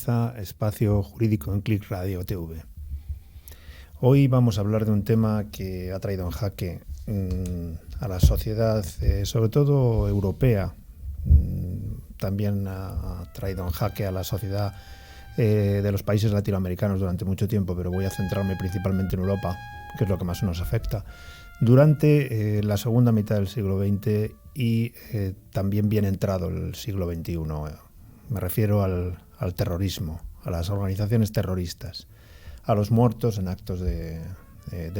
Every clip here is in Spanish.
comienza Espacio Jurídico en Click Radio TV. Hoy vamos a hablar de un tema que ha traído en jaque a la sociedad, sobre todo europea. También ha traído en jaque a la sociedad de los países latinoamericanos durante mucho tiempo, pero voy a centrarme principalmente en Europa, que es lo que más nos afecta. Durante la segunda mitad del siglo XX y también bien entrado el siglo XXI. Me refiero al terrorismo, a las organizaciones terroristas, a los muertos en actos de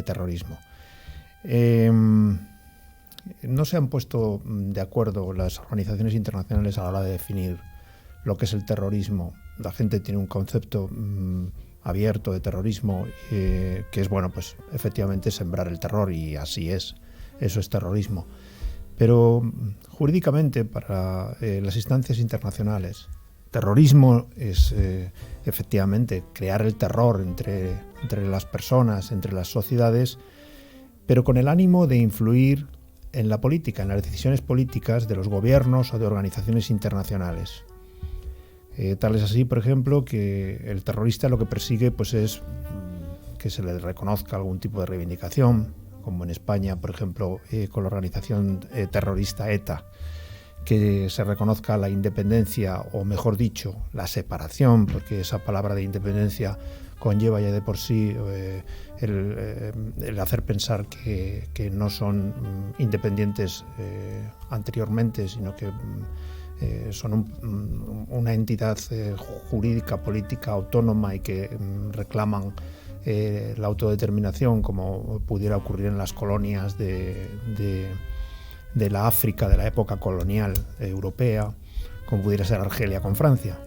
terrorismo. No se han puesto de acuerdo las organizaciones internacionales a la hora de definir lo que es el terrorismo. La gente tiene un concepto abierto de terrorismo que es, bueno, pues efectivamente sembrar el terror, y así es, eso es terrorismo. Pero jurídicamente, para las instancias internacionales, terrorismo es efectivamente crear el terror entre las personas, entre las sociedades, pero con el ánimo de influir en la política, en las decisiones políticas de los gobiernos o de organizaciones internacionales. Tal es así, por ejemplo, que el terrorista lo que persigue pues es que se le reconozca algún tipo de reivindicación, como en España, por ejemplo, con la organización terrorista ETA, que se reconozca la independencia, o mejor dicho, la separación, porque esa palabra de independencia conlleva ya de por sí el hacer pensar que no son independientes anteriormente, sino que son una entidad jurídica, política, autónoma, y que reclaman la autodeterminación, como pudiera ocurrir en las colonias de la África de la época colonial europea, como pudiera ser Argelia con Francia.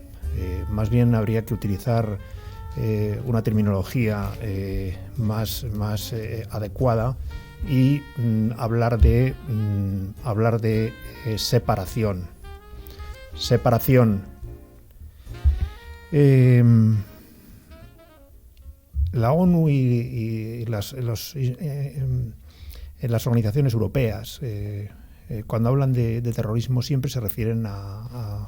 Más bien habría que utilizar una terminología más adecuada y hablar de separación. La ONU y las organizaciones europeas, cuando hablan de terrorismo, siempre se refieren a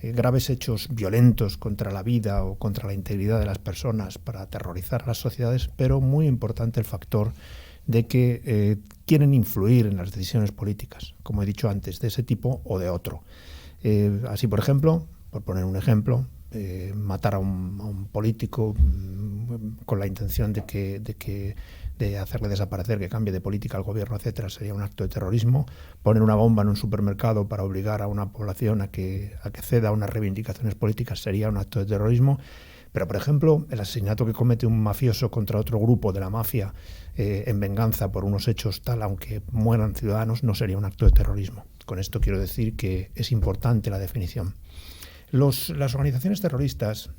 graves hechos violentos contra la vida o contra la integridad de las personas para aterrorizar a las sociedades, pero muy importante el factor de que quieren influir en las decisiones políticas, como he dicho antes, de ese tipo o de otro. Así, por ejemplo, por poner un ejemplo, matar a un político con la intención de hacerle desaparecer, que cambie de política al gobierno, etcétera, sería un acto de terrorismo. Poner una bomba en un supermercado para obligar a una población a que ceda a unas reivindicaciones políticas sería un acto de terrorismo. Pero, por ejemplo, el asesinato que comete un mafioso contra otro grupo de la mafia en venganza por unos hechos tal, aunque mueran ciudadanos, no sería un acto de terrorismo. Con esto quiero decir que es importante la definición. Las organizaciones terroristas,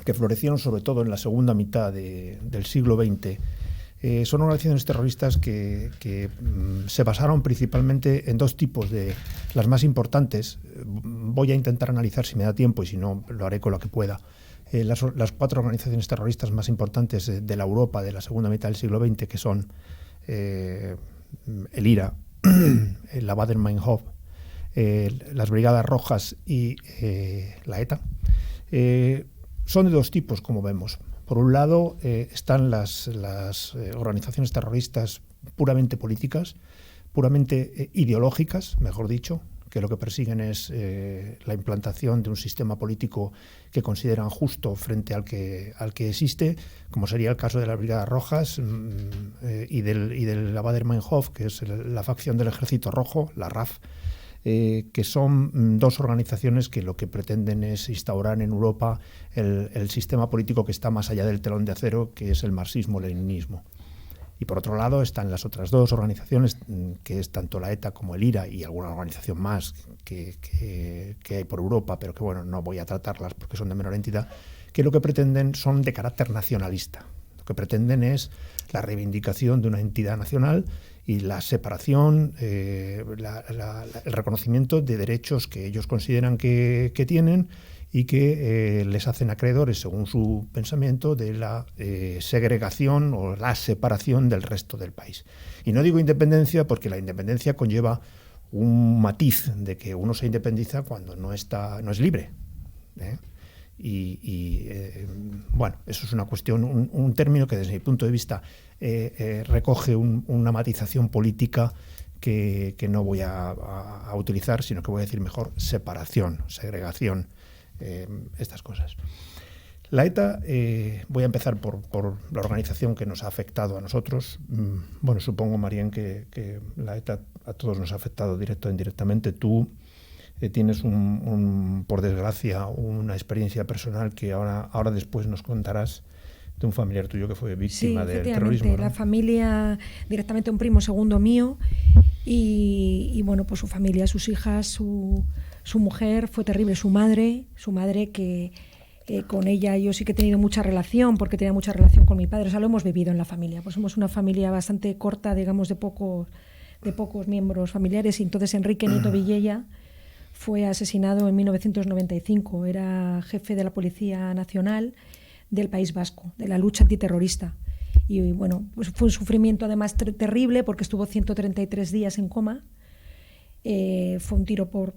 que florecieron sobre todo en la segunda mitad del siglo XX, son organizaciones terroristas que se basaron principalmente en dos tipos de las más importantes. Voy a intentar analizar si me da tiempo, y si no lo haré con lo que pueda. Las cuatro organizaciones terroristas más importantes de la Europa de la segunda mitad del siglo XX, que son el IRA, la Baader-Meinhof, las Brigadas Rojas y la ETA, son de dos tipos, como vemos. Por un lado están las organizaciones terroristas puramente políticas, puramente ideológicas, mejor dicho, que lo que persiguen es la implantación de un sistema político que consideran justo frente al que existe, como sería el caso de las Brigadas Rojas y de la Baader-Meinhof, que es la facción del Ejército Rojo, la RAF, que son dos organizaciones que lo que pretenden es instaurar en Europa el sistema político que está más allá del telón de acero, que es el marxismo-leninismo. Y por otro lado están las otras dos organizaciones, que es tanto la ETA como el IRA, y alguna organización más que hay por Europa, pero que bueno, no voy a tratarlas porque son de menor entidad, que lo que pretenden son de carácter nacionalista. Lo que pretenden es la reivindicación de una entidad nacional y la separación, el reconocimiento de derechos que ellos consideran que tienen y que les hacen acreedores, según su pensamiento, de la segregación o la separación del resto del país. Y no digo independencia porque la independencia conlleva un matiz de que uno se independiza cuando no es libre, Bueno, eso es una cuestión, un término que desde mi punto de vista recoge una matización política que no voy a utilizar, sino que voy a decir mejor separación, segregación, estas cosas. La ETA, voy a empezar por la organización que nos ha afectado a nosotros. Bueno, supongo, Marién, que la ETA a todos nos ha afectado directo o indirectamente. Tú tienes, por desgracia, una experiencia personal que ahora después nos contarás, de un familiar tuyo que fue víctima del terrorismo, ¿no? La familia, directamente un primo segundo mío, y bueno, pues su familia, sus hijas, su mujer, fue terrible. Su madre que con ella yo sí que he tenido mucha relación, porque tenía mucha relación con mi padre. O sea, lo hemos vivido en la familia. Pues somos una familia bastante corta, digamos, de pocos miembros familiares. Y entonces Enrique Nieto Villella fue asesinado en 1995. Era jefe de la Policía Nacional del País Vasco, de la lucha antiterrorista. Y bueno, pues fue un sufrimiento además terrible, porque estuvo 133 días en coma. Fue un tiro por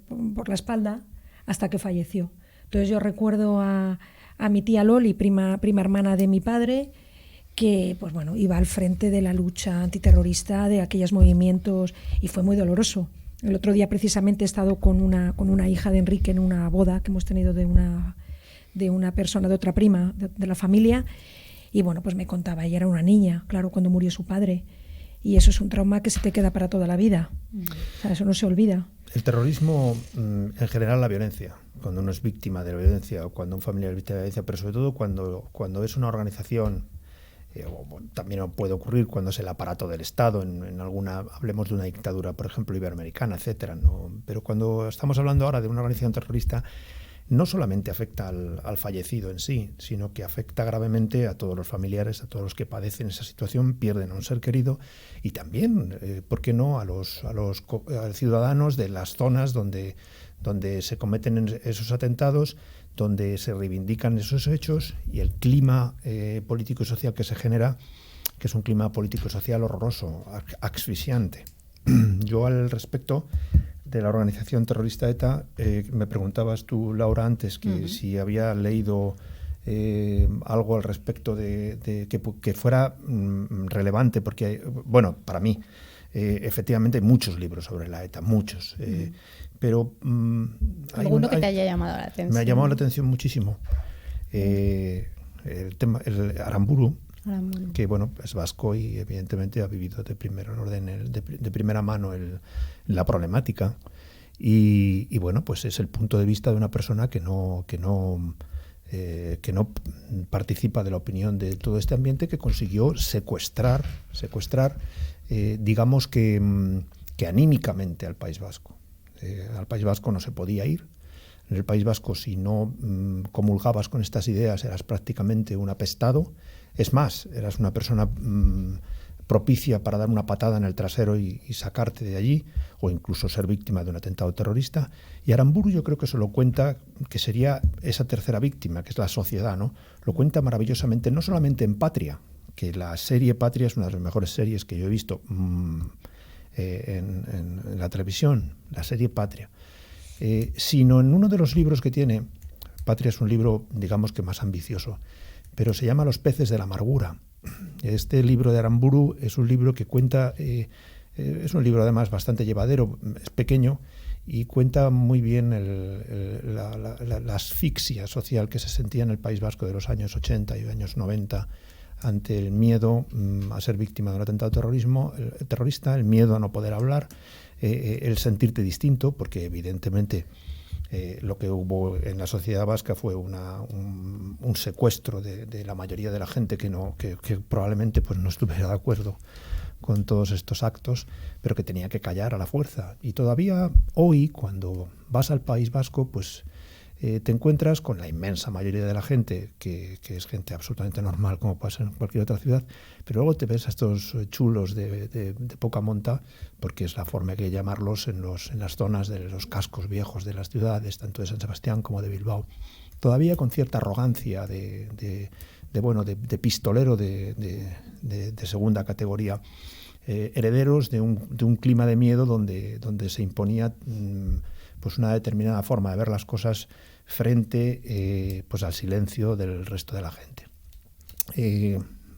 la espalda hasta que falleció. Entonces yo recuerdo a mi tía Loli, prima hermana de mi padre, que pues bueno, iba al frente de la lucha antiterrorista, de aquellos movimientos, y fue muy doloroso. El otro día precisamente he estado con una hija de Enrique en una boda que hemos tenido de una persona, de otra prima de la familia, y bueno, pues me contaba, ella era una niña, claro, cuando murió su padre, y eso es un trauma que se te queda para toda la vida. O sea, eso no se olvida. El terrorismo, en general la violencia, cuando uno es víctima de la violencia o cuando un familiar es víctima de la violencia, pero sobre todo cuando es una organización, también puede ocurrir cuando es el aparato del Estado, en alguna, hablemos de una dictadura, por ejemplo, iberoamericana, etcétera, ¿no? Pero cuando estamos hablando ahora de una organización terrorista, no solamente afecta al fallecido en sí, sino que afecta gravemente a todos los familiares, a todos los que padecen esa situación, pierden a un ser querido, y también, ¿por qué no?, a los ciudadanos de las zonas donde se cometen esos atentados, donde se reivindican esos hechos, y el clima político y social que se genera, que es un clima político y social horroroso, asfixiante. Yo, al respecto de la organización terrorista ETA, me preguntabas tú, Laura, antes que si había leído algo al respecto de que fuera relevante, porque, bueno, para mí, efectivamente hay muchos libros sobre la ETA, muchos, pero ¿alguno que te haya llamado la atención? Me ha llamado la atención muchísimo. El Aramburu, que bueno, es vasco y evidentemente ha vivido de primera mano la problemática, y bueno, pues es el punto de vista de una persona que no participa de la opinión de todo este ambiente, que consiguió secuestrar digamos que anímicamente al País Vasco. Al País Vasco no se podía ir. En el País Vasco, si no comulgabas con estas ideas, eras prácticamente un apestado. Es más, eras una persona propicia para dar una patada en el trasero y sacarte de allí, o incluso ser víctima de un atentado terrorista. Y Aramburu, yo creo que eso lo cuenta, que sería esa tercera víctima, que es la sociedad, ¿no? Lo cuenta maravillosamente, no solamente en Patria, que la serie Patria es una de las mejores series que yo he visto en la televisión, la serie Patria, sino en uno de los libros que tiene. Patria es un libro, digamos que más ambicioso, pero se llama Los peces de la amargura. Este libro de Aramburu es un libro que cuenta, es un libro además bastante llevadero, es pequeño, y cuenta muy bien la asfixia social que se sentía en el País Vasco de los años 80 y años 90 ante el miedo a ser víctima de un atentado terrorista, el miedo a no poder hablar, el sentirte distinto, porque evidentemente lo que hubo en la sociedad vasca fue un secuestro de la mayoría de la gente que probablemente pues no estuviera de acuerdo con todos estos actos, pero que tenía que callar a la fuerza. Y todavía hoy, cuando vas al País Vasco, pues te encuentras con la inmensa mayoría de la gente, que es gente absolutamente normal, como pasa en cualquier otra ciudad, pero luego te ves a estos chulos de poca monta, porque es la forma que hay de llamarlos en las zonas de los cascos viejos de las ciudades, tanto de San Sebastián como de Bilbao, todavía con cierta arrogancia de pistolero de segunda categoría, herederos de un clima de miedo donde se imponía pues una determinada forma de ver las cosas frente pues al silencio del resto de la gente.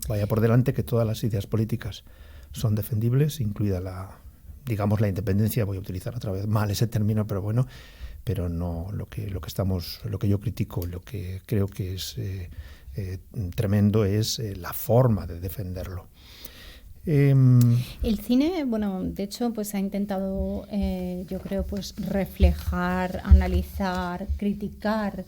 Vaya por delante que todas las ideas políticas son defendibles, incluida la independencia. Voy a utilizar otra vez mal ese término, pero bueno, pero no lo que yo critico, lo que creo que es tremendo es la forma de defenderlo. El cine, bueno, de hecho, pues ha intentado, yo creo, pues reflejar, analizar, criticar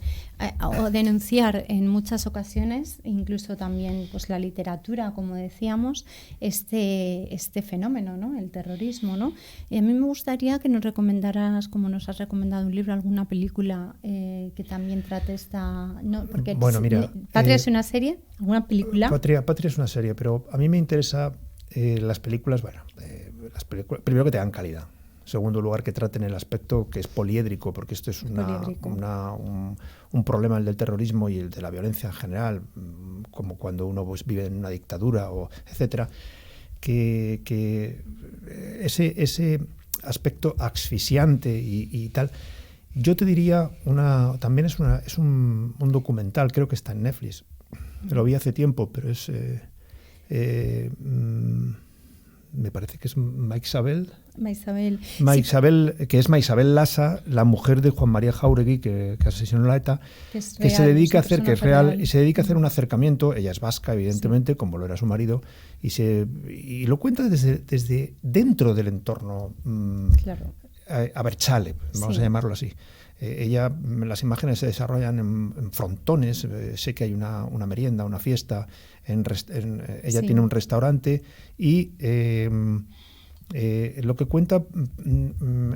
o denunciar en muchas ocasiones, incluso también, pues la literatura, como decíamos, este fenómeno, ¿no? El terrorismo, ¿no? Y a mí me gustaría que nos recomendaras, como nos has recomendado un libro, alguna película que también trate esta, ¿no? Porque bueno, mira, Patria es una serie, ¿alguna película? Patria es una serie, pero a mí me interesa las películas, primero que tengan calidad. En segundo lugar, que traten el aspecto que es poliédrico, porque esto es un problema, el del terrorismo y el de la violencia en general, como cuando uno pues, vive en una dictadura, etcétera, que ese aspecto asfixiante y tal. Yo te diría, también es un documental, creo que está en Netflix. Lo vi hace tiempo, pero es... me parece que es Maixabel, que es Maixabel Lassa, la mujer de Juan María Jáuregui, que asesinó a la ETA, que se dedica a hacer, que es real, y se dedica a hacer un acercamiento. Ella es vasca, evidentemente, sí, como lo era su marido, y lo cuenta desde dentro del entorno, claro, abertzale, vamos a llamarlo así. Las imágenes se desarrollan en frontones. Sé que hay una merienda, una fiesta. Ella tiene un restaurante y lo que cuenta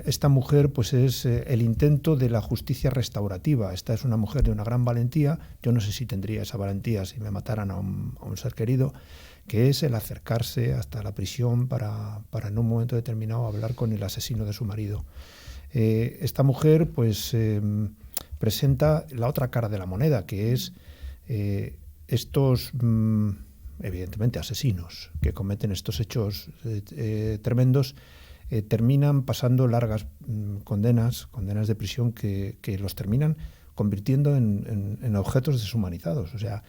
esta mujer pues es el intento de la justicia restaurativa. Esta es una mujer de una gran valentía. Yo no sé si tendría esa valentía si me mataran a un ser querido, que es el acercarse hasta la prisión para en un momento determinado hablar con el asesino de su marido. Esta mujer pues presenta la otra cara de la moneda, que es estos evidentemente asesinos que cometen estos hechos tremendos, terminan pasando largas condenas de prisión que los terminan convirtiendo en objetos deshumanizados. O sea,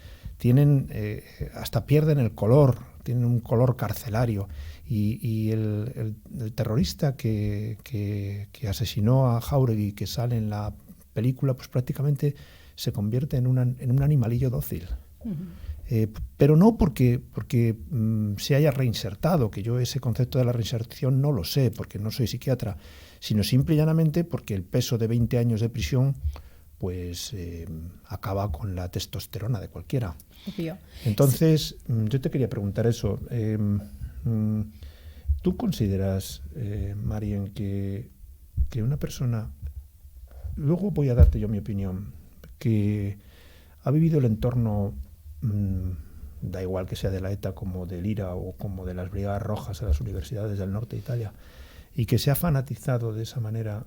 hasta pierden el color, tienen un color carcelario. Y el terrorista que asesinó a Jáuregui, que sale en la película, pues prácticamente se convierte en un animalillo dócil. Uh-huh. Pero no porque se haya reinsertado, que yo ese concepto de la reinserción no lo sé, porque no soy psiquiatra, sino simple y llanamente porque el peso de 20 años de prisión pues acaba con la testosterona de cualquiera. Obvio. Entonces, yo te quería preguntar eso. ¿Tú consideras, Marien, que una persona, luego voy a darte yo mi opinión, que ha vivido el entorno, da igual que sea de la ETA como del IRA o como de las Brigadas Rojas en las universidades del norte de Italia, y que se ha fanatizado de esa manera,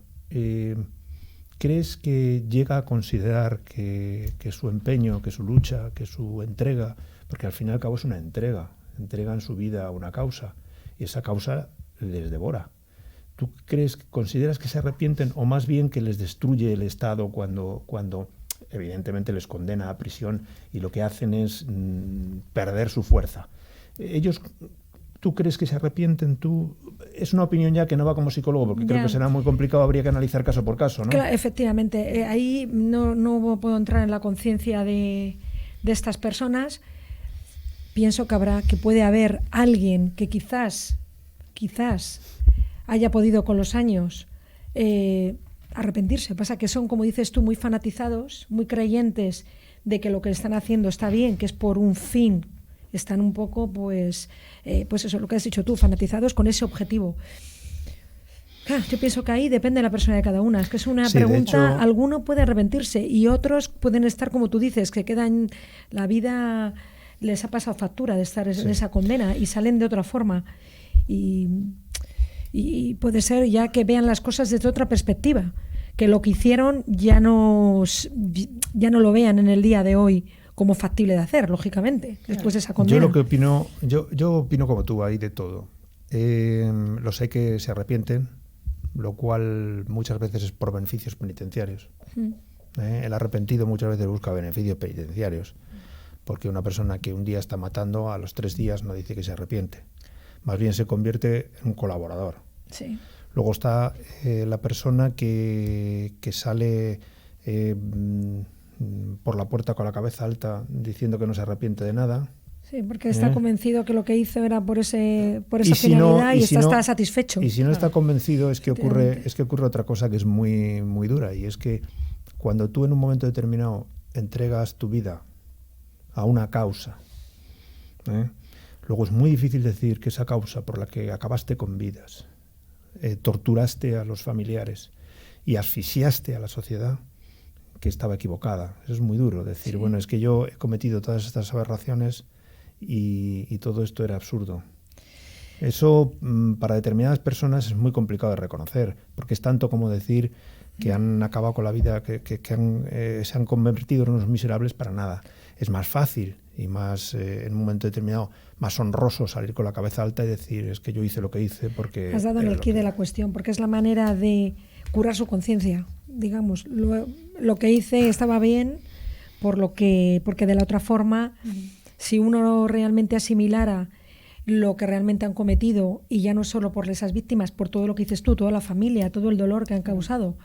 ¿crees que llega a considerar que su empeño, que su lucha, que su entrega, porque al fin y al cabo es una entregan su vida a una causa y esa causa les devora? ¿Tú consideras que se arrepienten o más bien que les destruye el Estado cuando evidentemente les condena a prisión y lo que hacen es perder su fuerza? ¿Tú crees que se arrepienten? Es una opinión ya que no va como psicólogo, porque creo que será muy complicado, habría que analizar caso por caso, ¿no? Claro, efectivamente, ahí no puedo entrar en la conciencia de estas personas. Pienso que puede haber alguien que quizás haya podido con los años arrepentirse. Pasa que son, como dices tú, muy fanatizados, muy creyentes de que lo que están haciendo está bien, que es por un fin. Están un poco, pues eso, lo que has dicho tú, fanatizados con ese objetivo. Claro, yo pienso que ahí depende de la persona de cada una. Es que es una pregunta, alguno puede arrepentirse y otros pueden estar, como tú dices, que quedan, la vida les ha pasado factura de estar en esa condena y salen de otra forma. Y puede ser ya que vean las cosas desde otra perspectiva, que lo que hicieron ya no lo vean en el día de hoy como factible de hacer, lógicamente, después de esa condena. Yo lo que opino, yo opino como tú, hay de todo. Los hay que se arrepienten, lo cual muchas veces es por beneficios penitenciarios. El arrepentido muchas veces busca beneficios penitenciarios, porque una persona que un día está matando, a los 3 días no dice que se arrepiente. Más bien se convierte en un colaborador. Sí. Luego está la persona que sale por la puerta con la cabeza alta diciendo que no se arrepiente de nada. Sí, porque está convencido que lo que hizo era por esa Y si no- finalidad y y si está no- satisfecho. Y si no está convencido es que Efectivamente. ocurre otra cosa que es muy, muy dura, y es que cuando tú en un momento determinado entregas tu vida a una causa, luego es muy difícil decir que esa causa por la que acabaste con vidas, torturaste a los familiares y asfixiaste a la sociedad, que estaba equivocada. Eso es muy duro decir, bueno, es que yo he cometido todas estas aberraciones y todo esto era absurdo. Eso para determinadas personas es muy complicado de reconocer, porque es tanto como decir que han acabado con la vida, que se han convertido en unos miserables para nada. Es más fácil y más, en un momento determinado, más honroso salir con la cabeza alta y decir, es que yo hice lo que hice porque... Has dado en el quid de la cuestión, porque es la manera de curar su conciencia. Digamos, lo que hice estaba bien porque de la otra forma, si uno realmente asimilara lo que realmente han cometido, y ya no solo por esas víctimas, por todo lo que dices tú, toda la familia, todo el dolor que han causado,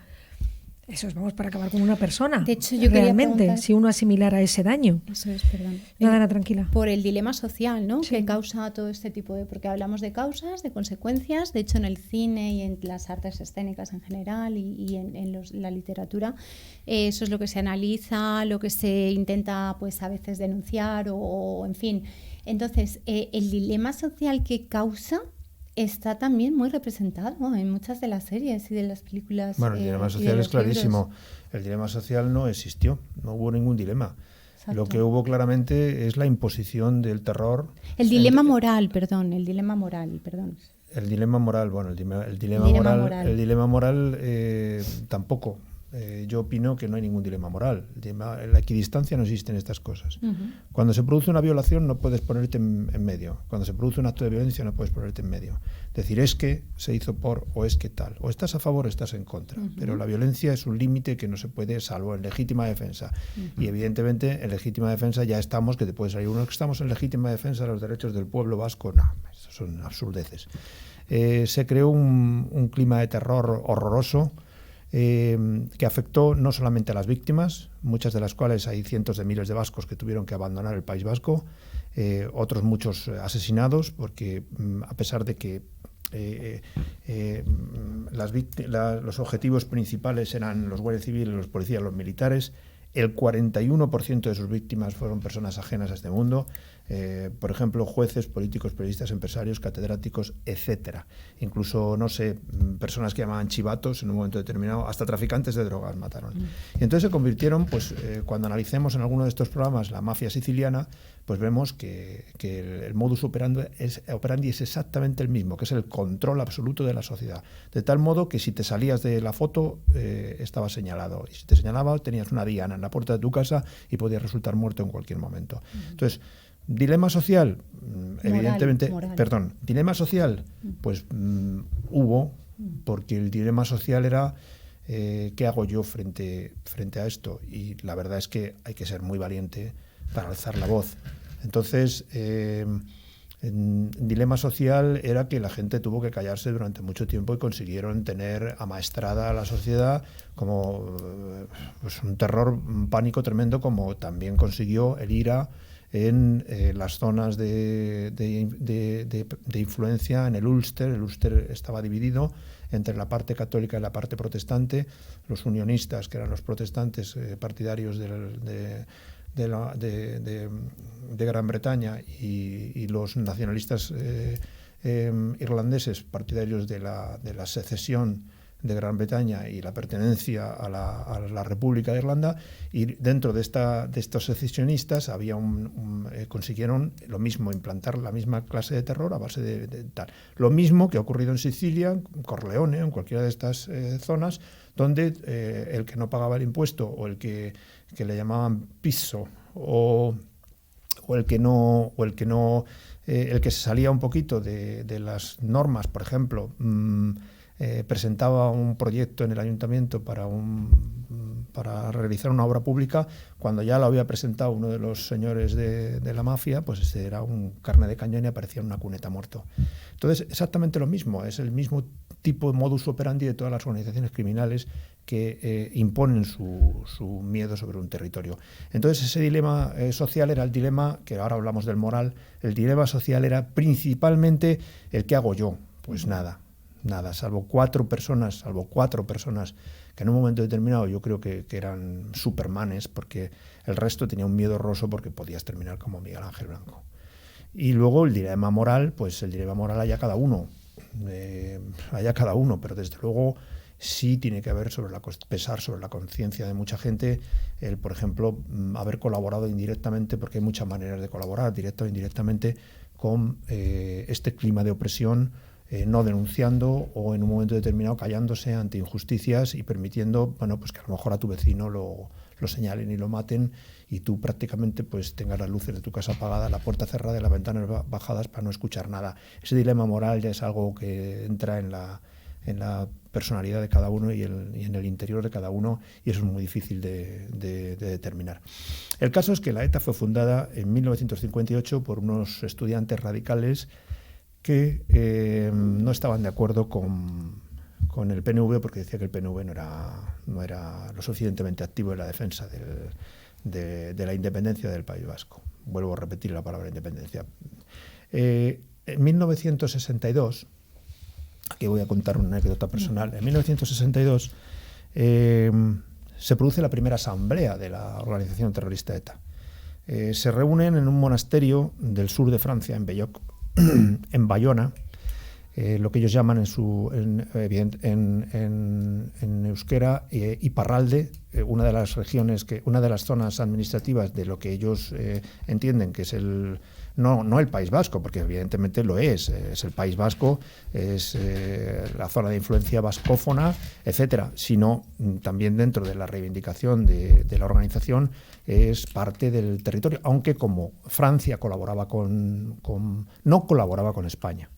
eso es, vamos, para acabar con una persona. De hecho, yo quería realmente, preguntar, si uno asimilara ese daño. eso es, perdón. Nada, Ana, tranquila. Por el dilema social, ¿no? Sí. Que causa todo este tipo de... Porque hablamos de causas, de consecuencias. De hecho, en el cine y en las artes escénicas en general y en la literatura, eso es lo que se analiza, lo que se intenta, pues, a veces denunciar o en fin. Entonces, el dilema social que causa está también muy representado en muchas de las series y de las películas. Bueno, el dilema y de social los es clarísimo. libros. El dilema social no existió, no hubo ningún dilema. Exacto. Lo que hubo claramente es la imposición del terror. El dilema moral, perdón. El dilema moral, perdón. El dilema moral, bueno, el dilema moral. El dilema moral tampoco. Yo opino que no hay ningún dilema moral. La equidistancia no existe en estas cosas. Cuando se produce una violación no puedes ponerte en medio. Cuando se produce un acto de violencia no puedes ponerte en medio. Decir es que se hizo por o es que tal. O estás a favor o estás en contra. Pero la violencia es un límite que no se puede, salvo en legítima defensa. Y evidentemente en legítima defensa ya estamos, que te puede salir uno que estamos en legítima defensa de los derechos del pueblo vasco. No, eso son absurdeces. Se creó un clima de terror horroroso, que afectó no solamente a las víctimas, muchas de las cuales hay cientos de miles de vascos que tuvieron que abandonar el País Vasco, otros muchos asesinados, porque a pesar de que los objetivos principales eran los guardias civiles, los policías, los militares, el 41% de sus víctimas fueron personas ajenas a este mundo, por ejemplo, jueces, políticos, periodistas, empresarios, catedráticos, etcétera. Incluso, no sé, personas que llamaban chivatos en un momento determinado, hasta traficantes de drogas mataron. Y entonces se convirtieron, pues, cuando analicemos en alguno de estos programas la mafia siciliana, pues vemos que el modus operandi es exactamente el mismo, que es el control absoluto de la sociedad. De tal modo que si te salías de la foto, estabas señalado. Y si te señalaba, tenías una diana en la puerta de tu casa y podías resultar muerto en cualquier momento. Entonces, dilema social, evidentemente, moral. Dilema social, pues hubo, porque el dilema social era ¿qué hago yo frente a esto? Y la verdad es que hay que ser muy valiente para alzar la voz. Entonces, en dilema social era que la gente tuvo que callarse durante mucho tiempo y consiguieron tener amaestrada a la sociedad como pues un terror, un pánico tremendo, como también consiguió el IRA en las zonas de influencia en el Ulster. El Ulster estaba dividido entre la parte católica y la parte protestante. Los unionistas, que eran los protestantes partidarios de Gran Bretaña, y los nacionalistas irlandeses, partidarios de la secesión de Gran Bretaña y la pertenencia a la República de Irlanda, y dentro de estos secesionistas había consiguieron lo mismo, implantar la misma clase de terror a base de tal. Lo mismo que ha ocurrido en Sicilia, en Corleone, en cualquiera de estas zonas, donde el que no pagaba el impuesto, o el que le llamaban piso, o el que se salía un poquito de las normas, por ejemplo, presentaba un proyecto en el ayuntamiento para realizar una obra pública, cuando ya lo había presentado uno de los señores de la mafia, pues este era un carne de cañón y aparecía en una cuneta muerto. Entonces, exactamente lo mismo, es el mismo tipo de modus operandi de todas las organizaciones criminales que imponen su miedo sobre un territorio. Entonces, ese dilema social era el dilema, que ahora hablamos del moral, el dilema social era principalmente el ¿qué hago yo? Pues nada, salvo cuatro personas que en un momento determinado yo creo que eran supermanes, porque el resto tenía un miedo horroroso porque podías terminar como Miguel Ángel Blanco. Y luego el dilema moral, pues el dilema moral haya cada uno, pero desde luego sí tiene que haber pesar sobre la conciencia de mucha gente el, por ejemplo, haber colaborado indirectamente, porque hay muchas maneras de colaborar, directa o indirectamente, con este clima de opresión, no denunciando o en un momento determinado callándose ante injusticias y permitiendo, bueno, pues que a lo mejor a tu vecino lo señalen y lo maten y tú prácticamente pues tengas las luces de tu casa apagadas, la puerta cerrada y las ventanas bajadas para no escuchar nada. Ese dilema moral ya es algo que entra en la personalidad de cada uno y en el interior de cada uno, y eso es muy difícil de determinar. El caso es que la ETA fue fundada en 1958 por unos estudiantes radicales que no estaban de acuerdo con el PNV, porque decía que el PNV no era lo suficientemente activo en la defensa de la independencia del País Vasco. Vuelvo a repetir la palabra independencia. En 1962, aquí voy a contar una anécdota personal, en 1962 se produce la primera asamblea de la organización terrorista ETA. Se reúnen en un monasterio del sur de Francia, en Belloc, en Bayona, lo que ellos llaman en euskera Iparralde, una de las zonas administrativas de lo que ellos entienden que es no el País Vasco, porque evidentemente lo es el País Vasco, es la zona de influencia vascófona, etcétera, sino también dentro de la reivindicación de la organización es parte del territorio, aunque como Francia no colaboraba con España.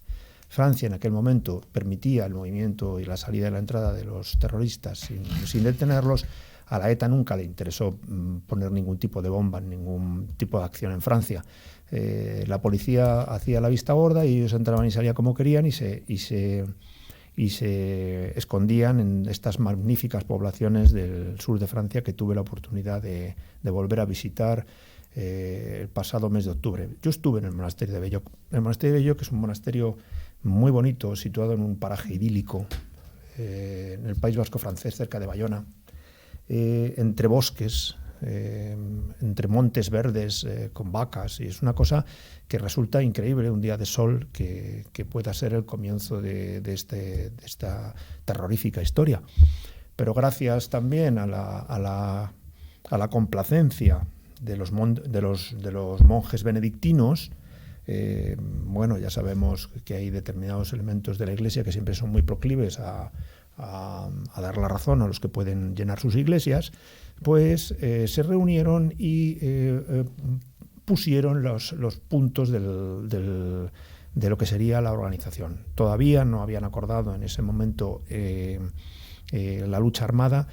Francia en aquel momento permitía el movimiento y la salida y la entrada de los terroristas sin detenerlos. A la ETA nunca le interesó poner ningún tipo de bomba, ningún tipo de acción en Francia. La policía hacía la vista gorda y ellos entraban y salían como querían y se escondían en estas magníficas poblaciones del sur de Francia que tuve la oportunidad de volver a visitar el pasado mes de octubre. Yo estuve en el monasterio de Belloc. El monasterio de Belloc es un monasterio muy bonito, situado en un paraje idílico, en el País Vasco francés, cerca de Bayona, entre bosques, entre montes verdes, con vacas, y es una cosa que resulta increíble, un día de sol que pueda ser el comienzo de esta terrorífica historia. Pero gracias también a la complacencia de los monjes benedictinos, bueno, ya sabemos que hay determinados elementos de la Iglesia que siempre son muy proclives a dar la razón a los que pueden llenar sus iglesias, pues se reunieron y pusieron los puntos de lo que sería la organización. Todavía no habían acordado en ese momento la lucha armada,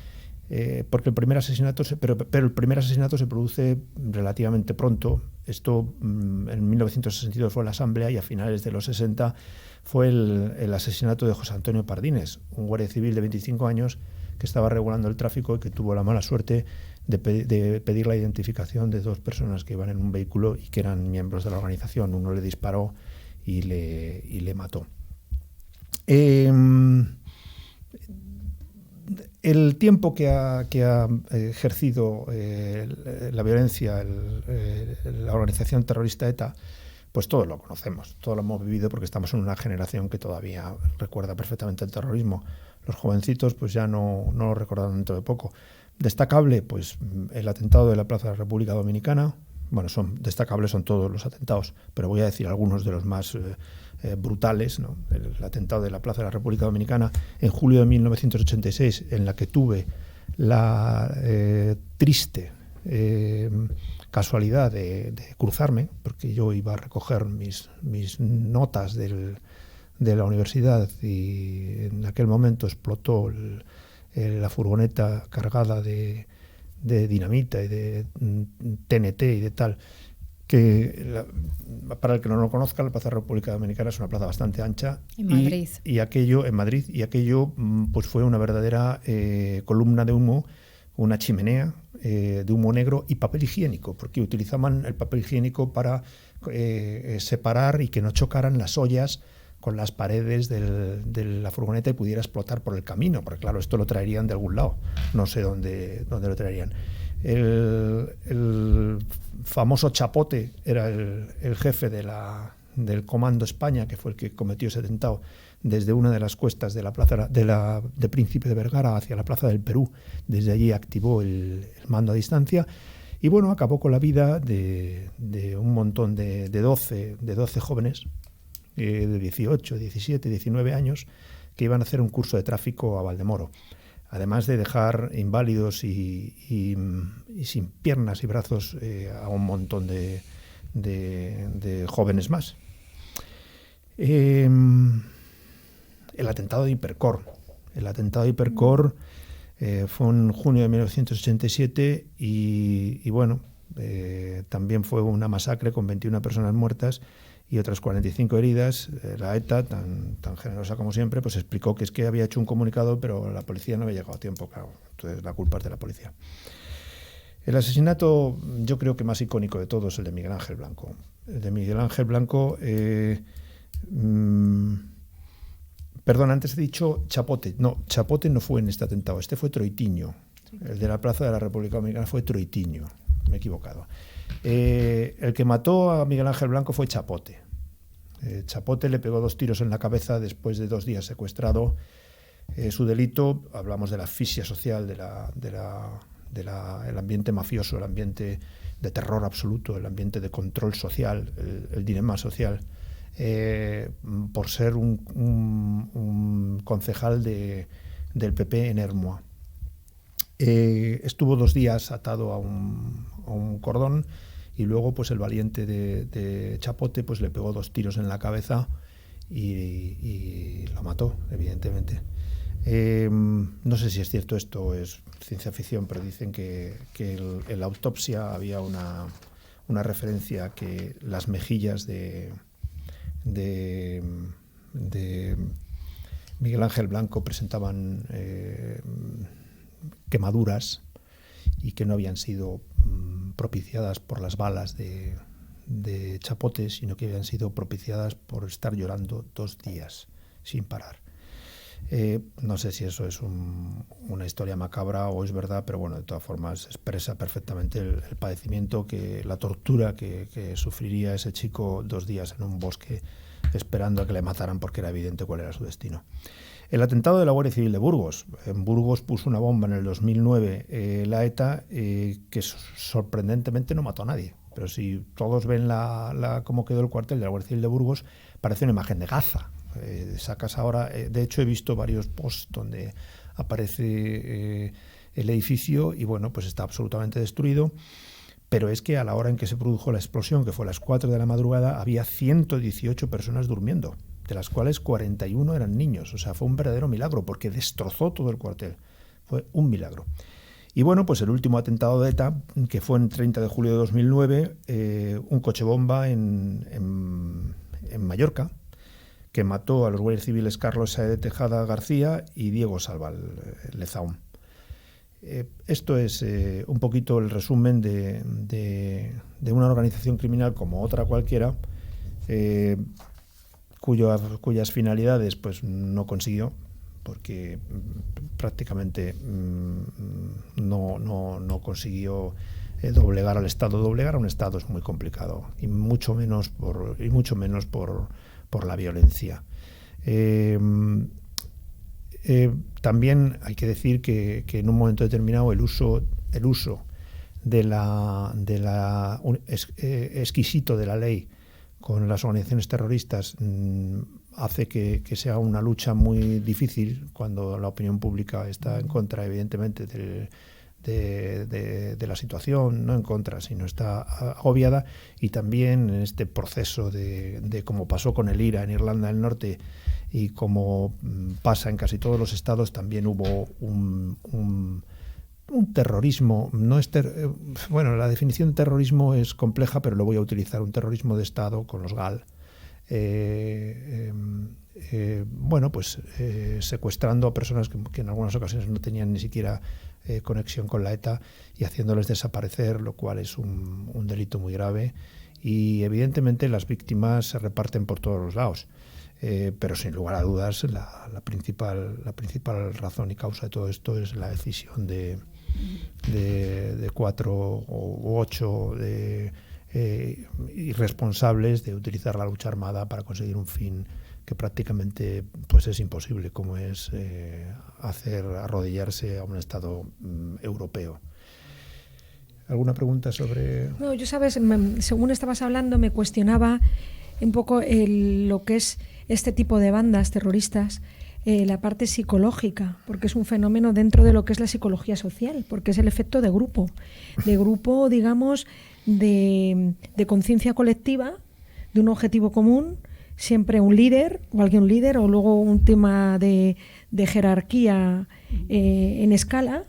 porque el primer asesinato pero el primer asesinato se produce relativamente pronto. Esto en 1962 fue la asamblea y a finales de los 60 fue el asesinato de José Antonio Pardines, un guardia civil de 25 años que estaba regulando el tráfico y que tuvo la mala suerte de pedir la identificación de dos personas que iban en un vehículo y que eran miembros de la organización. Uno le disparó y le mató. El tiempo que ha ejercido la violencia la organización terrorista ETA, pues todos lo conocemos, todos lo hemos vivido porque estamos en una generación que todavía recuerda perfectamente el terrorismo. Los jovencitos pues ya no lo recordan dentro de poco. Destacable, pues el atentado de la Plaza de la República Dominicana. Bueno, destacables son todos los atentados, pero voy a decir algunos de los más brutales, ¿no? El atentado de la Plaza de la República Dominicana en julio de 1986, en la que tuve la triste casualidad de cruzarme, porque yo iba a recoger mis notas del de la universidad y en aquel momento explotó la furgoneta cargada de dinamita y de TNT y de tal, para el que no lo conozca, la Plaza de la República Dominicana es una plaza bastante ancha. En Madrid. Y aquello, en Madrid, y aquello pues fue una verdadera columna de humo, una chimenea de humo negro y papel higiénico, porque utilizaban el papel higiénico para separar y que no chocaran las ollas con las paredes de la furgoneta y pudiera explotar por el camino, porque claro, esto lo traerían de algún lado, no sé dónde lo traerían. El famoso Chapote era el jefe del Comando España, que fue el que cometió ese atentado desde una de las cuestas de la plaza de Príncipe de Vergara hacia la Plaza del Perú. Desde allí activó el mando a distancia y bueno, acabó con la vida de un montón de 12 jóvenes de 18, 17, 19 años que iban a hacer un curso de tráfico a Valdemoro. Además de dejar inválidos y sin piernas y brazos a un montón de jóvenes más. El atentado de Hipercor. El atentado de Hipercor fue en junio de 1987 y bueno, también fue una masacre con 21 personas muertas y otras 45 heridas. La ETA, tan generosa como siempre, pues explicó que es que había hecho un comunicado, pero la policía no había llegado a tiempo, claro. Entonces la culpa es de la policía. El asesinato, yo creo que más icónico de todos, el de Miguel Ángel Blanco. El de Miguel Ángel Blanco, perdón, antes he dicho Chapote. No, Chapote no fue en este atentado, este fue Troitiño. El de la Plaza de la República Dominicana fue Troitiño, me he equivocado. El que mató a Miguel Ángel Blanco fue Chapote. Chapote le pegó 2 tiros en la cabeza después de 2 días secuestrado. Su delito, hablamos de la asfixia social, el ambiente mafioso, el ambiente de terror absoluto, el ambiente de control social, el dilema social, por ser un concejal del PP en Hermoa. Estuvo 2 días atado a un cordón y luego pues el valiente de Chapote pues le pegó 2 tiros en la cabeza y lo mató, evidentemente. No sé si es cierto esto, es ciencia ficción, pero dicen que en la autopsia había una referencia a que las mejillas de Miguel Ángel Blanco presentaban quemaduras y que no habían sido propiciadas por las balas de Chapote, sino que habían sido propiciadas por estar llorando 2 días sin parar. No sé si eso es una historia macabra o es verdad, pero bueno, de todas formas expresa perfectamente el padecimiento, la tortura que sufriría ese chico 2 días en un bosque esperando a que le mataran porque era evidente cuál era su destino. El atentado de la Guardia Civil de Burgos. En Burgos puso una bomba en el 2009 la ETA que sorprendentemente no mató a nadie. Pero si todos ven cómo quedó el cuartel de la Guardia Civil de Burgos, parece una imagen de Gaza. Sacas ahora, de hecho he visto varios posts donde aparece el edificio y bueno, pues está absolutamente destruido. Pero es que a la hora en que se produjo la explosión, que fue a las 4 de la madrugada, había 118 personas durmiendo, de las cuales 41 eran niños. O sea, fue un verdadero milagro, porque destrozó todo el cuartel. Fue un milagro. Y bueno, pues el último atentado de ETA, que fue en 30 de julio de 2009, un coche bomba en Mallorca, que mató a los guardias civiles Carlos Saez Tejada García y Diego Salval Lezaun. Esto es un poquito el resumen de una organización criminal como otra cualquiera, cuyas finalidades pues no consiguió, porque prácticamente no consiguió doblegar al Estado. Doblegar a un Estado es muy complicado, y mucho menos por la violencia. También hay que decir que en un momento determinado el uso exquisito de la ley con las organizaciones terroristas hace que sea una lucha muy difícil cuando la opinión pública está en contra, evidentemente, de la situación, no en contra, sino está agobiada, y también en este proceso de como pasó con el IRA en Irlanda del Norte y como pasa en casi todos los estados, también hubo un terrorismo. No es bueno, la definición de terrorismo es compleja, pero lo voy a utilizar, un terrorismo de Estado con los GAL. Bueno, pues secuestrando a personas que en algunas ocasiones no tenían ni siquiera conexión con la ETA y haciéndoles desaparecer, lo cual es un delito muy grave, y evidentemente las víctimas se reparten por todos los lados, pero sin lugar a dudas la principal razón y causa de todo esto es la decisión de 4 u 8 irresponsables de utilizar la lucha armada para conseguir un fin que prácticamente pues es imposible, como es hacer arrodillarse a un Estado europeo. ¿Alguna pregunta sobre...? No, yo, sabes, según estabas hablando, me cuestionaba un poco lo que es este tipo de bandas terroristas, la parte psicológica, porque es un fenómeno dentro de lo que es la psicología social, porque es el efecto de grupo, digamos, de conciencia colectiva, de un objetivo común, siempre un líder o alguien líder, o luego un tema de jerarquía en escala,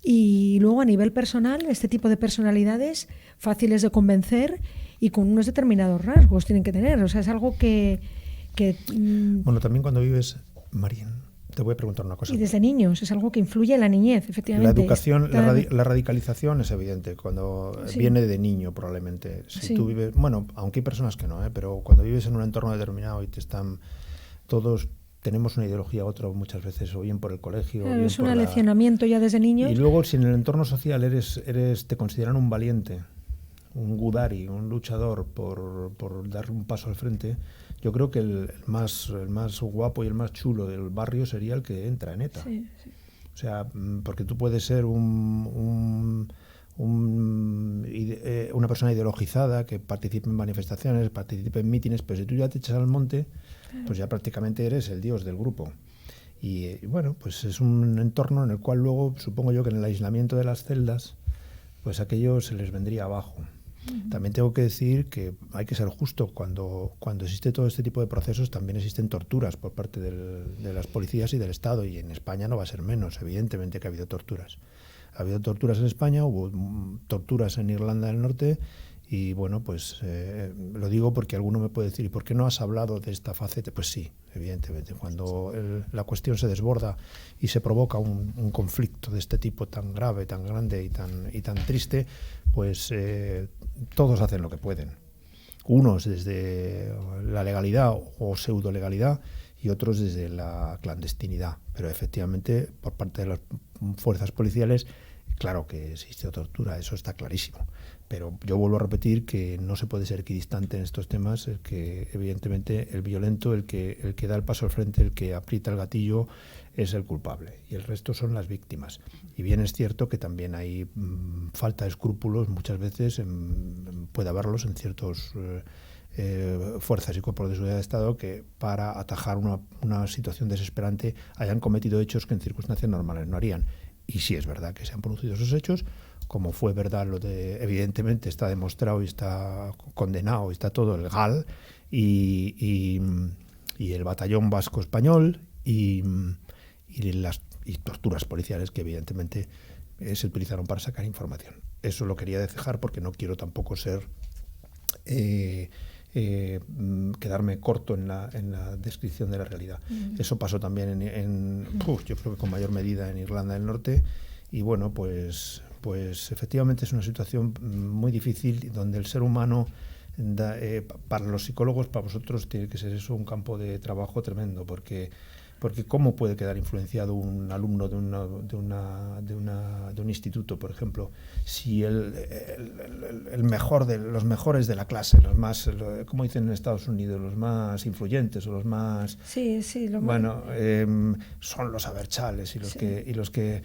y luego a nivel personal, este tipo de personalidades fáciles de convencer y con unos determinados rasgos tienen que tener, o sea, es algo que Bueno, también cuando vives, Marín, te voy a preguntar una cosa. Y desde niños, es algo que influye en la niñez, efectivamente. La educación, la radicalización es evidente cuando viene de niño, probablemente. Si tú vives, bueno, aunque hay personas que no, pero cuando vives en un entorno determinado y todos tenemos una ideología u otra muchas veces, o bien por el colegio, claro, o bien es un aleccionamiento ya desde niños. Y luego, si en el entorno social te consideran un valiente, un gudari, un luchador por dar un paso al frente, yo creo que el más guapo y el más chulo del barrio sería el que entra en ETA. Sí, sí. O sea, porque tú puedes ser una persona ideologizada que participe en manifestaciones, participe en mítines, pero si tú ya te echas al monte, pues ya prácticamente eres el dios del grupo. Y bueno, pues es un entorno en el cual luego, supongo yo que en el aislamiento de las celdas, pues aquello se les vendría abajo. También tengo que decir que hay que ser justo. Cuando existe todo este tipo de procesos, también existen torturas por parte de las policías y del Estado, y en España no va a ser menos. Evidentemente que ha habido torturas. Ha habido torturas en España, hubo torturas en Irlanda del Norte, y bueno, pues lo digo porque alguno me puede decir, ¿y por qué no has hablado de esta faceta? Pues sí, evidentemente. Cuando la cuestión se desborda y se provoca un conflicto de este tipo tan grave, tan grande y tan triste, pues todos hacen lo que pueden. Unos desde la legalidad o pseudo legalidad y otros desde la clandestinidad. Pero efectivamente, por parte de las fuerzas policiales, claro que existe tortura, eso está clarísimo. Pero yo vuelvo a repetir que no se puede ser equidistante en estos temas, el que evidentemente el violento, el que da el paso al frente, el que aprieta el gatillo, es el culpable, y el resto son las víctimas. Y bien es cierto que también hay falta de escrúpulos, muchas veces puede haberlos en ciertas fuerzas y cuerpos de seguridad de Estado que para atajar una situación desesperante hayan cometido hechos que en circunstancias normales no harían. Y sí es verdad que se han producido esos hechos, como fue verdad lo de, evidentemente está demostrado y está condenado, y está todo el GAL y el Batallón Vasco Español y las torturas policiales que evidentemente se utilizaron para sacar información. Eso lo quería dejar porque no quiero tampoco quedarme corto en la descripción de la realidad. Eso pasó también yo creo que con mayor medida en Irlanda del Norte, y bueno, pues efectivamente es una situación muy difícil donde el ser humano, para los psicólogos, para vosotros tiene que ser eso un campo de trabajo tremendo, porque ¿cómo puede quedar influenciado un alumno de un instituto, por ejemplo, si el mejor de los mejores de la clase, los más, como dicen en Estados Unidos, los más influyentes o los más son los abertzales y los que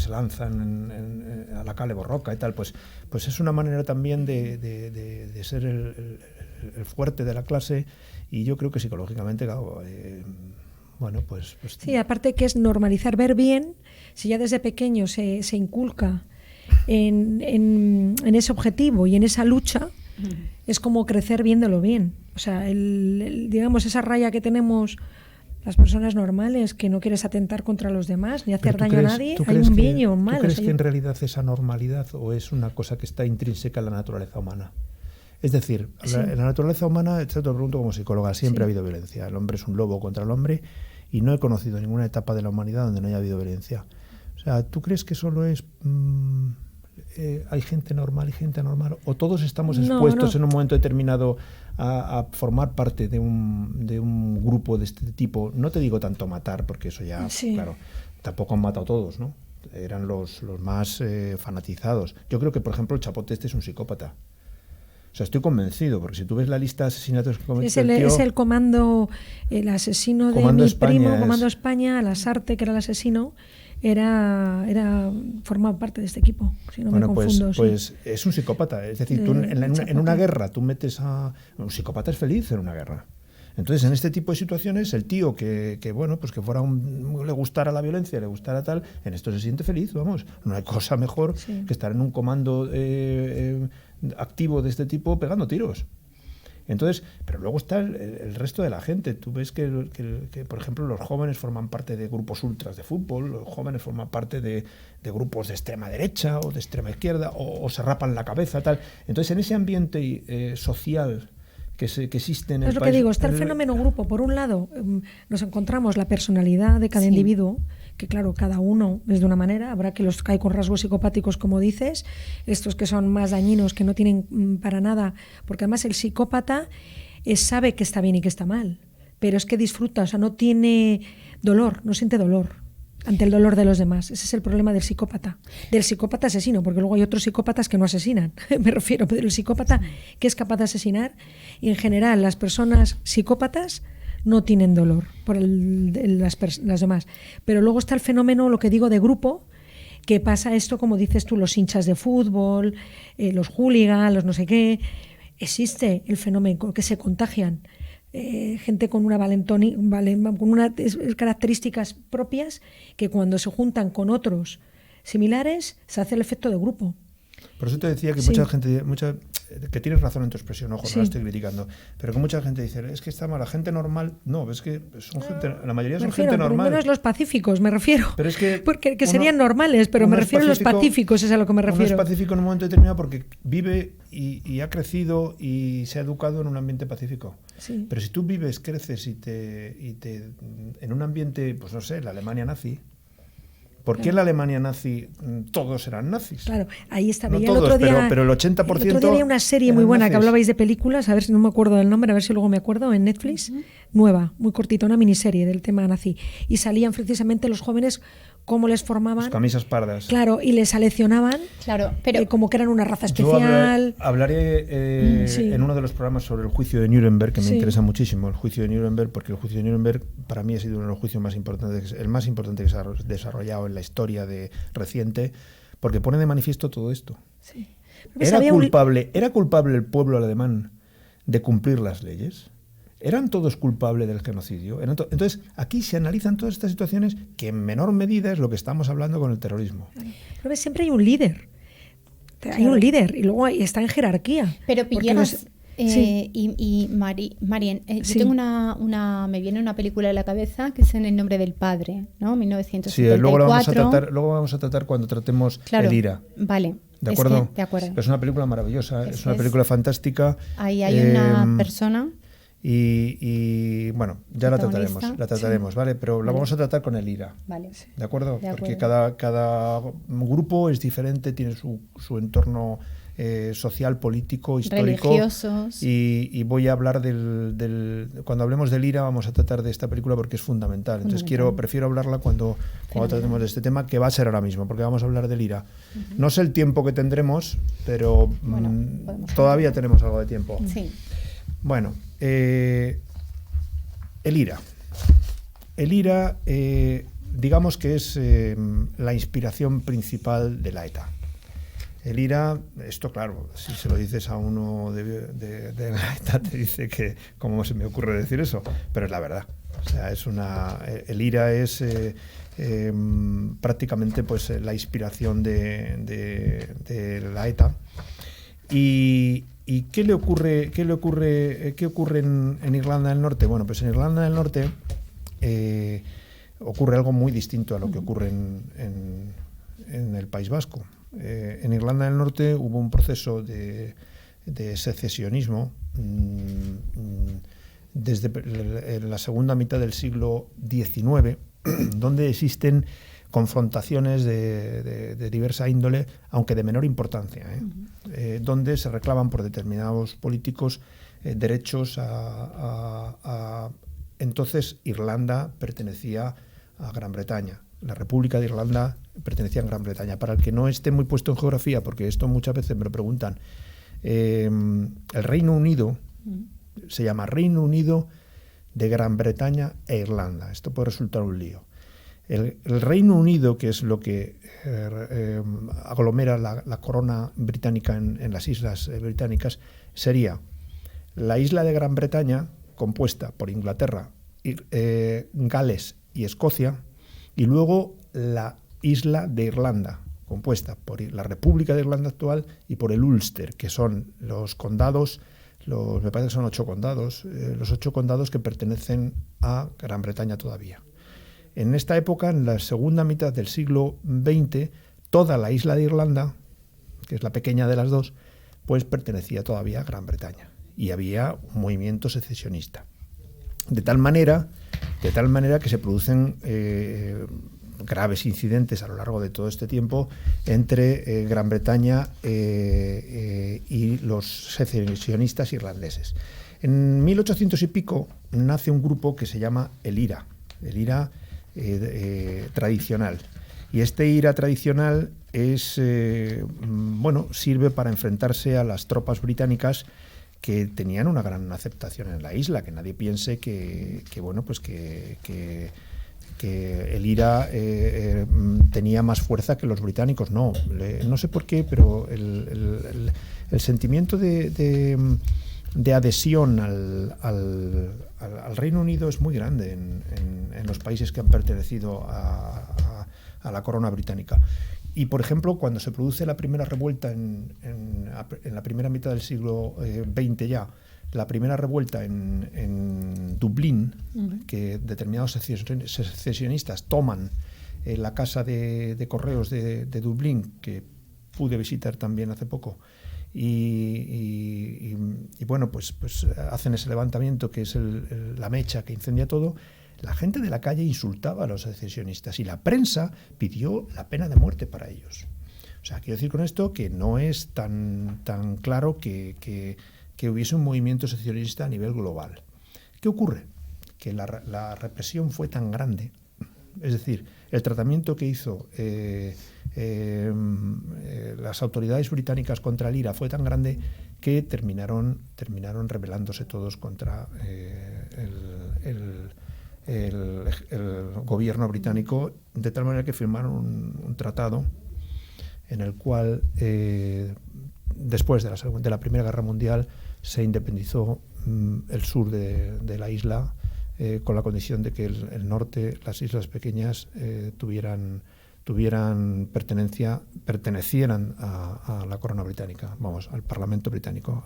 se lanzan a la cale borroca y tal, pues es una manera también de ser el fuerte de la clase, y yo creo que psicológicamente, claro, Bueno, pues sí, aparte que es normalizar ver bien, si ya desde pequeño se inculca en ese objetivo y en esa lucha, es como crecer viéndolo bien. O sea, digamos, esa raya que tenemos las personas normales, que no quieres atentar contra los demás ni hacer daño a nadie, hay un bien y un mal. ¿Tú crees que en realidad esa normalidad o es una cosa que está intrínseca en la naturaleza humana? Es decir, sí. En la naturaleza humana, te lo pregunto como psicóloga, siempre ha habido violencia. El hombre es un lobo contra el hombre y no he conocido ninguna etapa de la humanidad donde no haya habido violencia. O sea, ¿tú crees que solo es... hay gente normal y gente anormal? ¿O todos estamos expuestos en un momento determinado a formar parte de un grupo de este tipo? No te digo tanto matar, porque eso ya, claro, tampoco han matado todos, ¿no? Eran los más fanatizados. Yo creo que, por ejemplo, el Chapote es un psicópata. O sea, estoy convencido, porque si tú ves la lista de asesinatos que cometió es el comando, el asesino de mi primo, Comando España, Lasarte, que era el asesino, formaba parte de este equipo, si no me confundo. Pues es un psicópata. Es decir, tú en una guerra tú metes a... Un psicópata es feliz en una guerra. Entonces, en este tipo de situaciones, el tío que bueno, pues que le gustara la violencia, le gustara tal, en esto se siente feliz, vamos. No hay cosa mejor que estar en un comando activo de este tipo pegando tiros. Entonces, pero luego está el resto de la gente. Tú ves que, por ejemplo, los jóvenes forman parte de grupos ultras de fútbol, los jóvenes forman parte de grupos de extrema derecha o de extrema izquierda, o se rapan la cabeza, tal. Entonces, en ese ambiente social que existe en el país... Es lo que digo, está el fenómeno grupo. Por un lado, nos encontramos la personalidad de cada individuo, que claro, cada uno es de una manera. Habrá que los que hay con rasgos psicopáticos, como dices, estos que son más dañinos, que no tienen para nada, porque además el psicópata sabe que está bien y que está mal, pero es que disfruta, o sea, no tiene dolor, no siente dolor ante el dolor de los demás. Ese es el problema del psicópata asesino, porque luego hay otros psicópatas que no asesinan, me refiero, pero el psicópata que es capaz de asesinar, y en general las personas psicópatas no tienen dolor por las demás. Pero luego está el fenómeno, lo que digo, de grupo, que pasa esto, como dices tú, los hinchas de fútbol, los hooligans, los no sé qué. Existe el fenómeno que se contagian. Gente con una con unas características propias, que cuando se juntan con otros similares se hace el efecto de grupo. Por eso te decía que mucha gente, que tienes razón en tu expresión, ojo, no la estoy criticando, pero que mucha gente dice, es que está mal, la gente normal, no, es que son gente, la mayoría son gente normal. Por lo menos los pacíficos, me refiero. Pero es que porque serían normales, pero me refiero a los pacíficos, es a lo que me refiero. Uno es pacífico en un momento determinado porque vive y ha crecido y se ha educado en un ambiente pacífico. Sí. Pero si tú vives, creces y en un ambiente, pues no sé, la Alemania nazi. ¿Por qué en la Alemania nazi todos eran nazis? Claro, ahí está. No todos, pero el 80%... El otro día había una serie muy buena nazis. Que hablabais de películas, a ver si no me acuerdo del nombre, a ver si luego me acuerdo, en Netflix, nueva, muy cortita, una miniserie del tema nazi. Y salían precisamente los jóvenes, cómo les formaban... Las camisas pardas. Claro, y les aleccionaban, claro, pero como que eran una raza especial. Yo hablaré en uno de los programas sobre el juicio de Nuremberg, que me interesa muchísimo, el juicio de Nuremberg, porque el juicio de Nuremberg para mí ha sido uno de los juicios más importantes, el más importante que se ha desarrollado en la historia reciente, porque pone de manifiesto todo esto. Sí. ¿Era culpable el pueblo alemán de cumplir las leyes? ¿Eran todos culpables del genocidio? Entonces, aquí se analizan todas estas situaciones que en menor medida es lo que estamos hablando con el terrorismo. Pero siempre hay un líder. Hay un líder y luego está en jerarquía. Pero pillemos... Marien, yo tengo me viene una película a la cabeza que es En el nombre del padre, ¿no? 1974. Sí, luego vamos a tratar cuando tratemos el IRA. Vale. ¿De acuerdo? De acuerdo. Es una película maravillosa, es una película fantástica. Ahí hay una persona... Y bueno, ya la trataremos, ¿vale? Pero la vamos a tratar con el IRA, ¿vale? ¿De acuerdo? Porque cada grupo es diferente, tiene su entorno social, político, histórico. Religiosos. Y voy a hablar cuando hablemos del IRA vamos a tratar de esta película porque es fundamental. Entonces prefiero hablarla cuando tratemos de este tema, que va a ser ahora mismo, porque vamos a hablar del IRA. No sé el tiempo que tendremos, pero todavía tenemos algo de tiempo. Sí. Bueno, el IRA. El IRA, digamos que es la inspiración principal de la ETA. El IRA, esto claro, si se lo dices a uno de la ETA te dice que cómo se me ocurre decir eso, pero es la verdad. O sea, el IRA es prácticamente pues la inspiración de la ETA. ¿Y qué ocurre en Irlanda del Norte? Bueno, pues en Irlanda del Norte ocurre algo muy distinto a lo que ocurre en el País Vasco. En Irlanda del Norte hubo un proceso de secesionismo desde la segunda mitad del siglo XIX, donde existen confrontaciones de diversa índole, aunque de menor importancia, donde se reclaman por determinados políticos derechos Entonces Irlanda pertenecía a Gran Bretaña. La República de Irlanda pertenecía a Gran Bretaña. Para el que no esté muy puesto en geografía, porque esto muchas veces me lo preguntan, el Reino Unido se llama Reino Unido de Gran Bretaña e Irlanda. Esto puede resultar un lío. El Reino Unido, que es lo que aglomera la corona británica en las islas británicas, sería la isla de Gran Bretaña, compuesta por Inglaterra, Gales y Escocia, y luego la isla de Irlanda, compuesta por la República de Irlanda actual y por el Ulster, que son los condados, me parece que son 8 condados, los 8 condados que pertenecen a Gran Bretaña todavía. En esta época, en la segunda mitad del siglo XX, toda la isla de Irlanda, que es la pequeña de las dos, pues pertenecía todavía a Gran Bretaña. Y había un movimiento secesionista. De tal manera que se producen graves incidentes a lo largo de todo este tiempo entre Gran Bretaña y los secesionistas irlandeses. En 1800 y pico nace un grupo que se llama el IRA tradicional. Y este IRA tradicional sirve para enfrentarse a las tropas británicas que tenían una gran aceptación en la isla, que nadie piense que el IRA tenía más fuerza que los británicos. No sé por qué, pero el sentimiento de adhesión al Reino Unido es muy grande en los países que han pertenecido a la corona británica. Y, por ejemplo, cuando se produce la primera revuelta en la primera mitad del siglo XX ya, la primera revuelta en Dublín, que determinados secesionistas toman la casa de correos de Dublín, que pude visitar también hace poco, y hacen ese levantamiento que es la mecha que incendia todo. La gente de la calle insultaba a los secesionistas y la prensa pidió la pena de muerte para ellos. O sea, quiero decir con esto que no es tan claro que hubiese un movimiento secesionista a nivel global. ¿Qué ocurre? Que la represión fue tan grande, es decir, el tratamiento que hizo las autoridades británicas contra el IRA fue tan grande que terminaron rebelándose todos contra el gobierno británico, de tal manera que firmaron un tratado en el cual, después de la Primera Guerra Mundial, se independizó el sur de la isla, con la condición de que el norte, las islas pequeñas, pertenecieran a la corona británica, al Parlamento británico,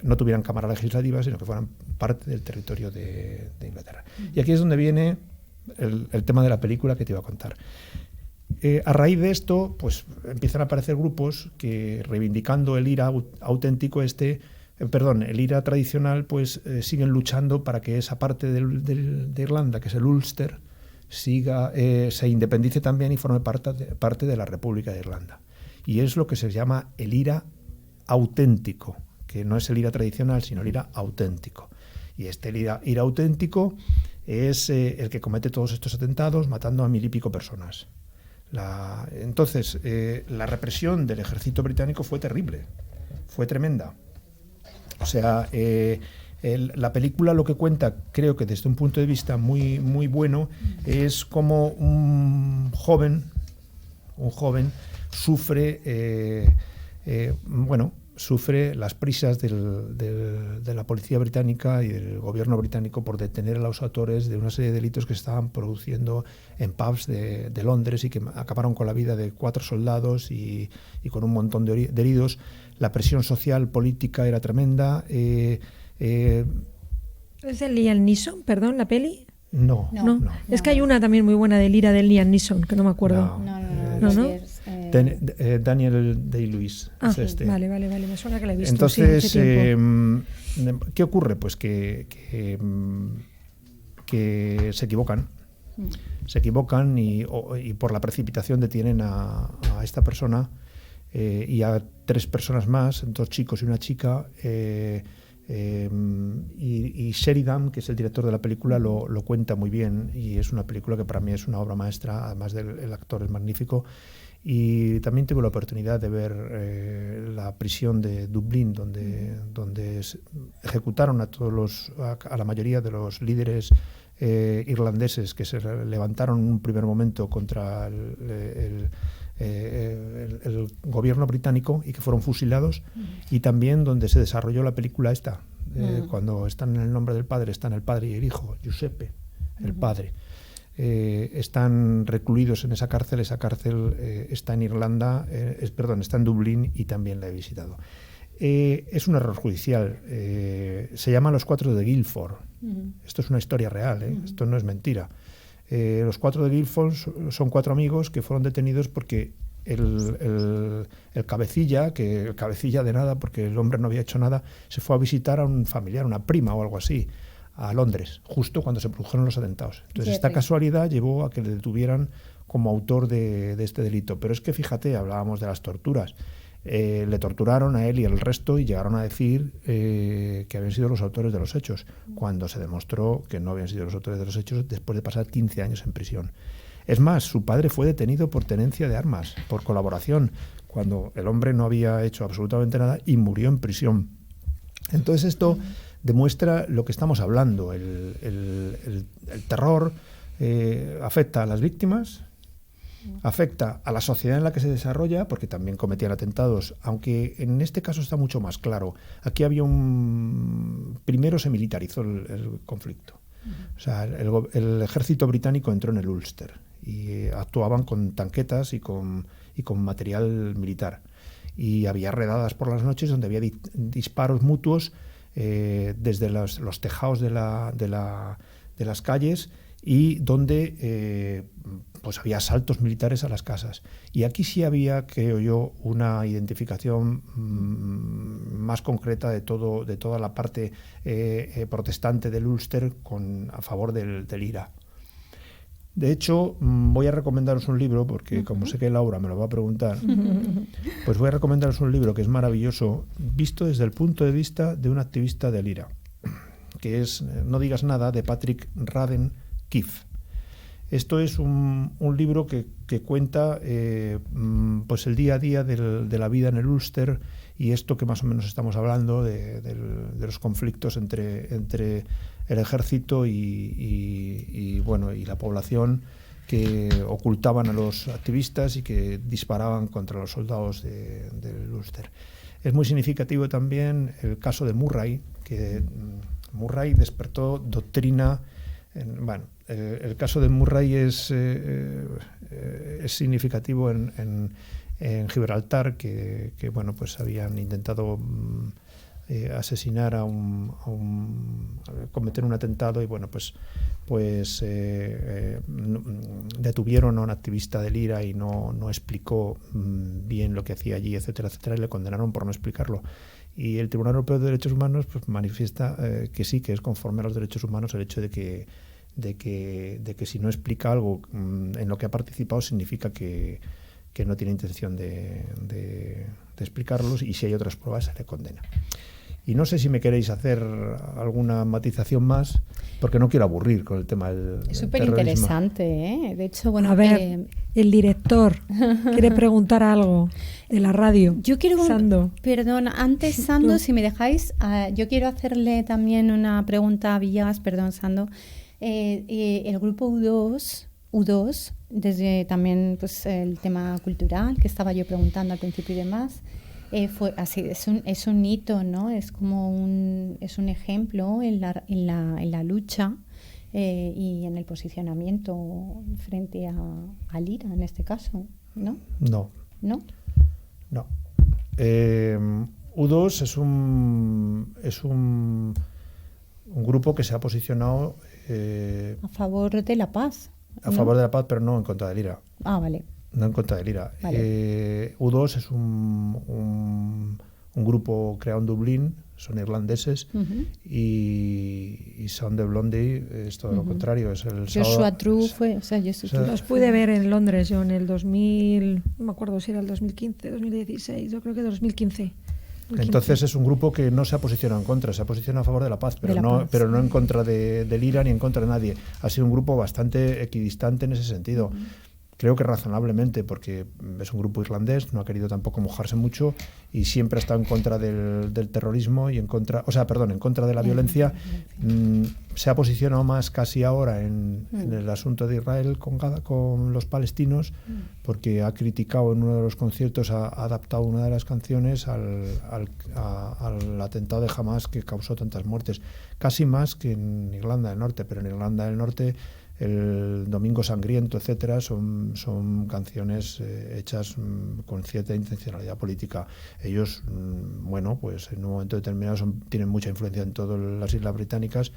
no tuvieran cámara legislativa, sino que fueran parte del territorio de Inglaterra. Y aquí es donde viene el tema de la película que te iba a contar. A raíz de esto, pues empiezan a aparecer grupos que, reivindicando el IRA auténtico el IRA tradicional, pues siguen luchando para que esa parte de Irlanda, que es el Ulster, se independice también y forme parte de la República de Irlanda. Y es lo que se llama el IRA auténtico, que no es el IRA tradicional, sino el IRA auténtico. Y este IRA auténtico es el que comete todos estos atentados, matando a 1000 y pico personas. Entonces, la represión del ejército británico fue terrible, fue tremenda. O sea, la película lo que cuenta, creo que desde un punto de vista muy, muy bueno, es como un joven sufre sufre las prisas de la policía británica y del gobierno británico por detener a los autores de una serie de delitos que se estaban produciendo en pubs de Londres y que acabaron con la vida de 4 soldados y con un montón de heridos. La presión social, política era tremenda. ¿Es de Liam Neeson, perdón, la peli? No. Es que hay una también muy buena de Lira de Liam Neeson, que no me acuerdo. No. Daniel Day-Lewis. Es este. Vale, me suena que la he visto. Entonces, sí, ¿qué ocurre? Pues que se equivocan. Se equivocan y por la precipitación detienen a esta persona y a 3 personas más, 2 chicos y una chica. Y Sheridan, que es el director de la película, lo cuenta muy bien, y es una película que para mí es una obra maestra, además del actor es magnífico. Y también tuve la oportunidad de ver la prisión de Dublín, donde ejecutaron a la mayoría de los líderes irlandeses que se levantaron en un primer momento contra el gobierno británico y que fueron fusilados, y también donde se desarrolló la película esta, cuando están en el nombre del padre, están el padre y el hijo, Giuseppe, el padre. Están recluidos en esa cárcel está en Irlanda, está en Dublín, y también la he visitado. Es un error judicial, se llama Los 4 de Guildford. Esto es una historia real, esto no es mentira. Los 4 de Guildford son 4 amigos que fueron detenidos porque el cabecilla de nada, porque el hombre no había hecho nada, se fue a visitar a un familiar, una prima o algo así, a Londres, justo cuando se produjeron los atentados. Entonces, esta casualidad llevó a que le detuvieran como autor de este delito. Pero es que, fíjate, hablábamos de las torturas. Le torturaron a él y al resto y llegaron a decir que habían sido los autores de los hechos, cuando se demostró que no habían sido los autores de los hechos después de pasar 15 años en prisión. Es más, su padre fue detenido por tenencia de armas, por colaboración, cuando el hombre no había hecho absolutamente nada y murió en prisión. Entonces esto demuestra lo que estamos hablando. El terror afecta a las víctimas, afecta a la sociedad en la que se desarrolla, porque también cometían atentados, aunque en este caso está mucho más claro. Aquí había primero se militarizó el conflicto. O sea, el ejército británico entró en el Ulster y actuaban con tanquetas y con material militar. Y había redadas por las noches donde había disparos mutuos desde los tejados de las calles, y donde pues había asaltos militares a las casas. Y aquí sí había, creo yo, una identificación más concreta de toda la parte protestante del Ulster a favor del IRA. De hecho, voy a recomendaros un libro, porque como sé que Laura me lo va a preguntar, pues voy a recomendaros un libro que es maravilloso, visto desde el punto de vista de un activista del IRA, que es No digas nada, de Patrick Radden Keefe. Esto es un libro que cuenta pues el día a día de la vida en el Ulster, y esto que más o menos estamos hablando de los conflictos entre el ejército y la población, que ocultaban a los activistas y que disparaban contra los soldados del Ulster. Es muy significativo también el caso de Murray, que Murray despertó doctrina. El caso de Murray es significativo en Gibraltar, que pues habían intentado asesinar cometer un atentado, y detuvieron a un activista del IRA y no explicó bien lo que hacía allí, etcétera, etcétera, y le condenaron por no explicarlo. Y el Tribunal Europeo de Derechos Humanos pues manifiesta que sí, que es conforme a los derechos humanos el hecho de que si no explica algo en lo que ha participado, significa que no tiene intención de explicarlos, y si hay otras pruebas se le condena. Y no sé si me queréis hacer alguna matización más, porque no quiero aburrir con el tema del Es súper interesante, ¿eh? De hecho, a ver, el director quiere preguntar algo de la radio. Yo quiero Sando. Perdón, antes, Sando, si me dejáis, yo quiero hacerle también una pregunta a Villegas, perdón, Sando. El grupo U2, desde también pues el tema cultural que estaba yo preguntando al principio y demás, Fue así, es un hito, ¿no? Es como un ejemplo en la lucha y en el posicionamiento frente al IRA, en este caso, ¿no? No. ¿No? No. U2 es un grupo que se ha posicionado a favor de la paz. A favor de la paz, pero no en contra del IRA. Ah, vale. No en contra del IRA. Vale. U2 es un grupo creado en Dublín, son irlandeses, y Sound of Blondie es todo lo contrario. Es el Joshua True fue... los pude ver en Londres yo en el 2000, no me acuerdo si era el 2015, 2016, yo creo que 2015. Entonces es un grupo que no se ha posicionado en contra, se ha posicionado a favor de la paz, pero no en contra del IRA ni en contra de nadie. Ha sido un grupo bastante equidistante en ese sentido. Creo que razonablemente, porque es un grupo irlandés, no ha querido tampoco mojarse mucho y siempre ha estado en contra del terrorismo y en contra de la violencia. Se ha posicionado más casi ahora en el asunto de Israel con los palestinos, porque ha criticado en uno de los conciertos, ha adaptado una de las canciones al atentado de Hamas que causó tantas muertes, casi más que en Irlanda del Norte, pero en Irlanda del Norte el Domingo Sangriento, etcétera, son canciones hechas con cierta intencionalidad política. Ellos, bueno, pues en un momento determinado tienen mucha influencia en todas las Islas Británicas,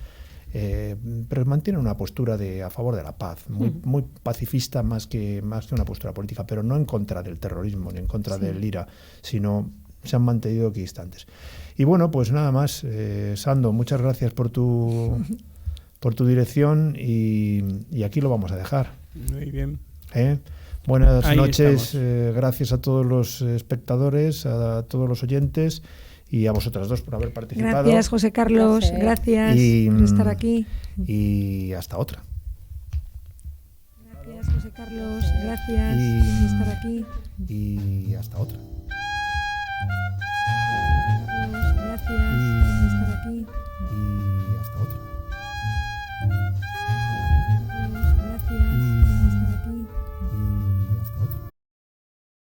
pero mantienen una postura a favor de la paz, muy pacifista más que una postura política, pero no en contra del terrorismo ni en contra del IRA, sino se han mantenido equidistantes. Y bueno, pues nada más, Sando, muchas gracias por tu dirección y aquí lo vamos a dejar. Muy bien. Buenas Ahí noches, gracias a todos los espectadores, a todos los oyentes y a vosotras dos por haber participado. Gracias, José Carlos, gracias por estar aquí. Y hasta otra. Gracias, José Carlos, gracias por estar aquí. Y hasta otra. Carlos.